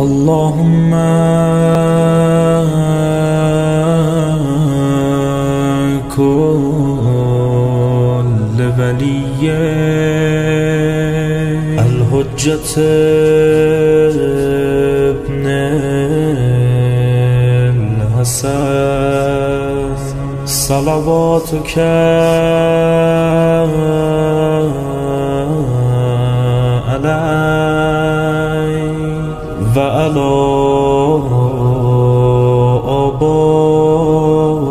اللهم كل ولي الحجة ابن الحسن صلواتك عليه وعلى آبائه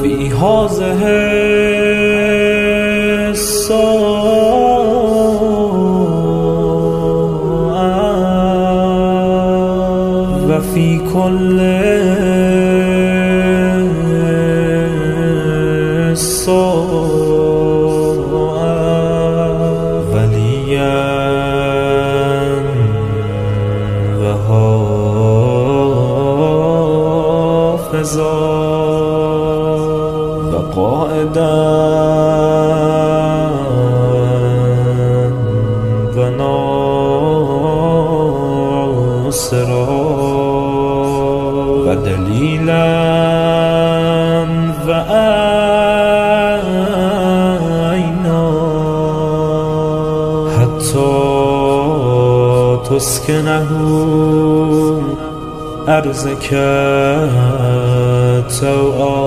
في هذه الساعة وفي كل وقائدا وناصرا ودليلا وعينا حتى تسكنه أرزك توعا